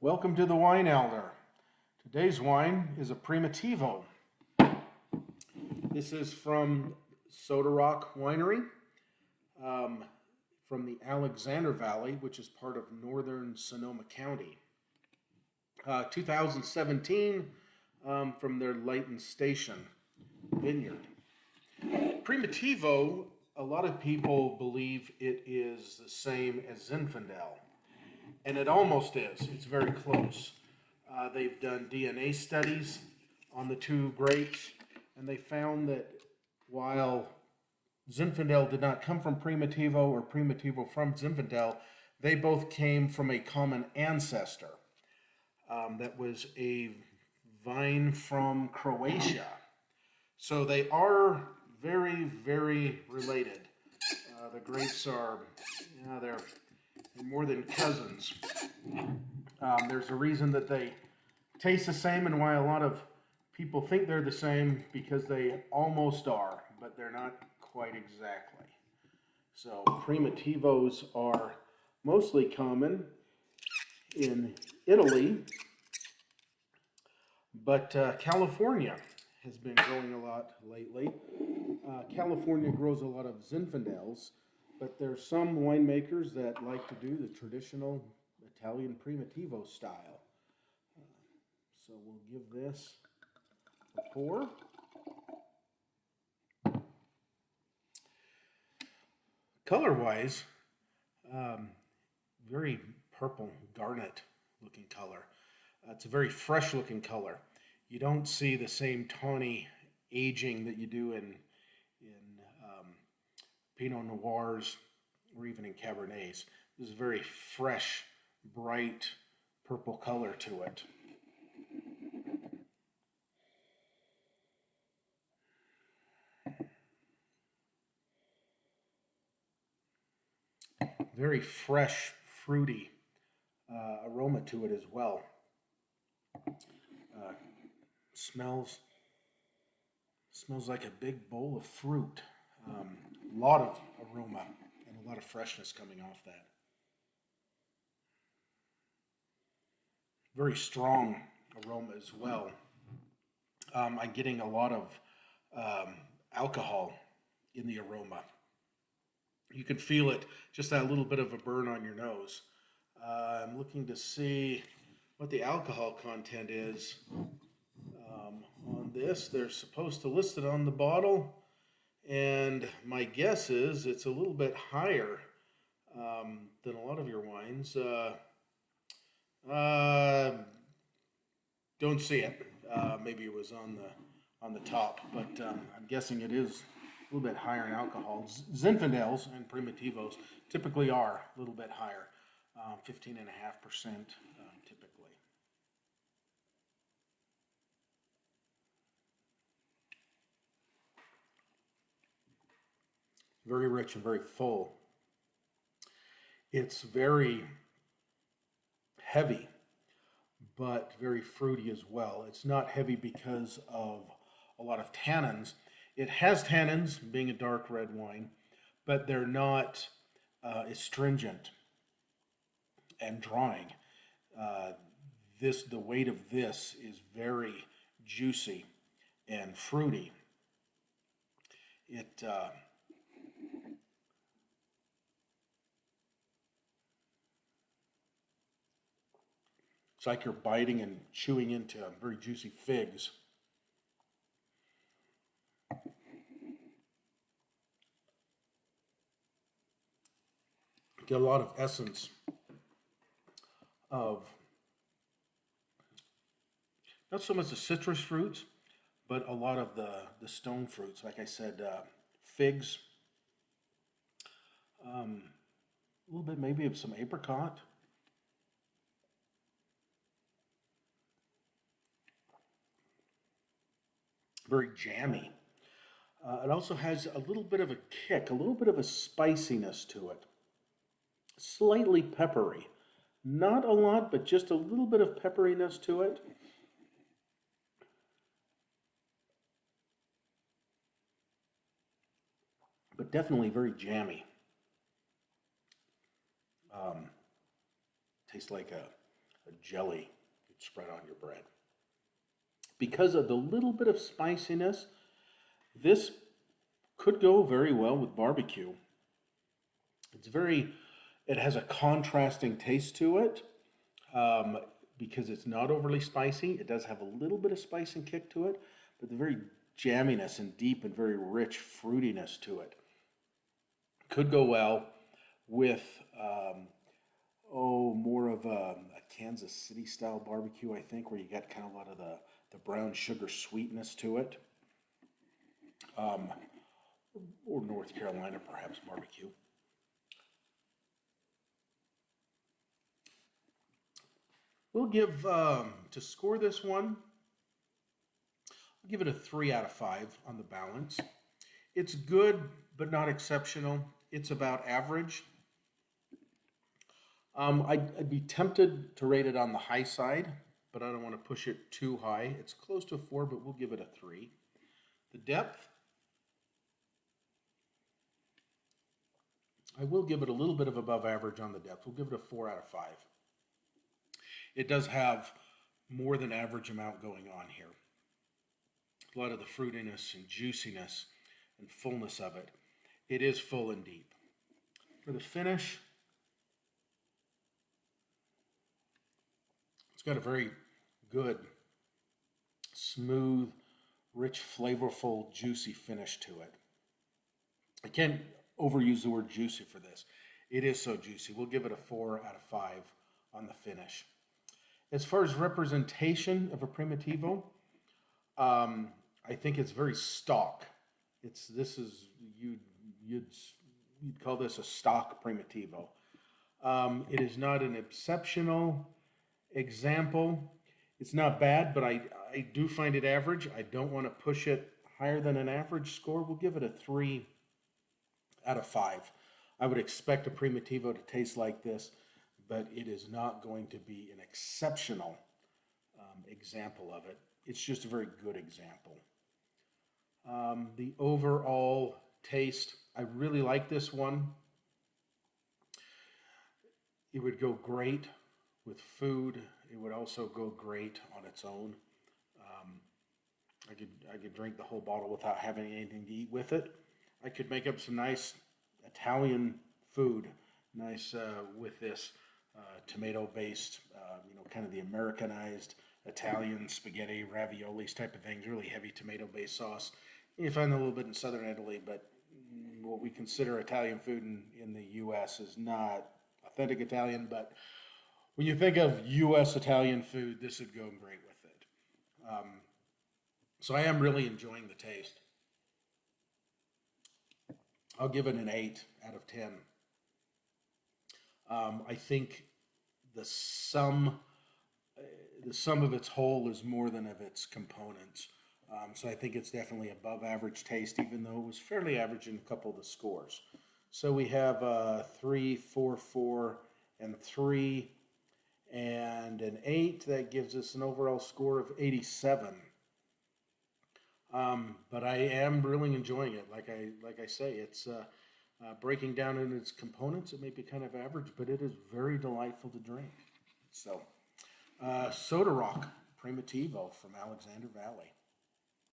Welcome to the Wine Elder. Today's wine is a Primitivo. This is from Soda Rock Winery, from the Alexander Valley, which is part of northern Sonoma County. 2017, from their Lytton Station vineyard. Primitivo, a lot of people believe it is the same as Zinfandel. And it almost is. It's very close. They've done DNA studies on the two grapes, and they found that while Zinfandel did not come from Primitivo or Primitivo from Zinfandel, they both came from a common ancestor. That was a vine from Croatia. So they are very, very related. The grapes are, they're more than cousins. There's a reason that they taste the same and why a lot of people think they're the same, because they almost are, but they're not quite exactly. So Primitivos are mostly common in Italy, but California has been growing a lot lately. California grows a lot of Zinfandels, but there's some winemakers that like to do the traditional Italian Primitivo style. So we'll give this a pour. Color-wise, very purple garnet looking color. It's a very fresh looking color. You don't see the same tawny aging that you do in Pinot Noirs or even in Cabernets. This is very fresh, bright purple color to it. Very fresh, fruity aroma to it as well. Smells like a big bowl of fruit. A lot of aroma and a lot of freshness coming off that. Very strong aroma as well. I'm getting a lot of alcohol in the aroma. You can feel it, just that little bit of a burn on your nose. I'm looking to see what the alcohol content is on this. They're supposed to list it on the bottle, and my guess is it's a little bit higher than a lot of your wines. Don't see it. Maybe it was on the top, but I'm guessing it is a little bit higher in alcohol. Zinfandels and Primitivos typically are a little bit higher, 15.5% typically. Very rich and very full. It's very heavy, but very fruity as well. It's not heavy because of a lot of tannins. It has tannins, being a dark red wine, but they're not astringent and drawing. The weight of this is very juicy and fruity. It's like you're biting and chewing into very juicy figs. Get a lot of essence of not so much the citrus fruits, but a lot of the stone fruits. Like I said, figs, a little bit maybe of some apricot. Very jammy. It also has a little bit of a kick, a little bit of a spiciness to it. Slightly peppery. Not a lot, but just a little bit of pepperiness to it. But definitely very jammy. Tastes like a jelly you'd spread on your bread. Because of the little bit of spiciness, this could go very well with barbecue. It has a contrasting taste to it because it's not overly spicy. It does have a little bit of spice and kick to it, but the very jamminess and deep and very rich fruitiness to it could go well with more of a Kansas City style barbecue, I think, where you got kind of a lot of the brown sugar sweetness to it. Or North Carolina, perhaps, barbecue. We'll give, to score this one, I'll give it a 3 out of 5 on the balance. It's good, but not exceptional. It's about average. I'd be tempted to rate it on the high side, but I don't want to push it too high. It's close to a 4, but we'll give it a 3. The depth, I will give it a little bit of above average on the depth. We'll give it a 4 out of 5. It does have more than average amount going on here. A lot of the fruitiness and juiciness and fullness of it. It is full and deep. For the finish, it's got a very good, smooth, rich, flavorful, juicy finish to it. I can't overuse the word juicy for this. It is so juicy. We'll give it a 4 out of 5 on the finish. As far as representation of a Primitivo, I think it's very stock. You'd call this a stock Primitivo. It is not an exceptional example. It's not bad, but I do find it average. I don't want to push it higher than an average score. We'll give it a 3 out of 5. I would expect a Primitivo to taste like this, but it is not going to be an exceptional example of it. It's just a very good example. The overall taste, I really like this one. It would go great with food. It would also go great on its own. I could drink the whole bottle without having anything to eat with it. I could make up some nice Italian food, nice with this tomato-based, kind of the Americanized Italian spaghetti, raviolis type of things, really heavy tomato-based sauce. You find a little bit in southern Italy, but what we consider Italian food in the U.S. is not authentic Italian, but when you think of U.S. Italian food, this would go great with it. So I am really enjoying the taste. I'll give it an 8 out of 10. I think the sum of its whole is more than of its components. So I think it's definitely above average taste, even though it was fairly average in a couple of the scores. So we have 3, 4, 4, and 3, and an 8. That gives us an overall score of 87. But I am really enjoying it. Like I say, it's breaking down into its components. It may be kind of average, but it is very delightful to drink. So, Soda Rock Primitivo from Alexander Valley.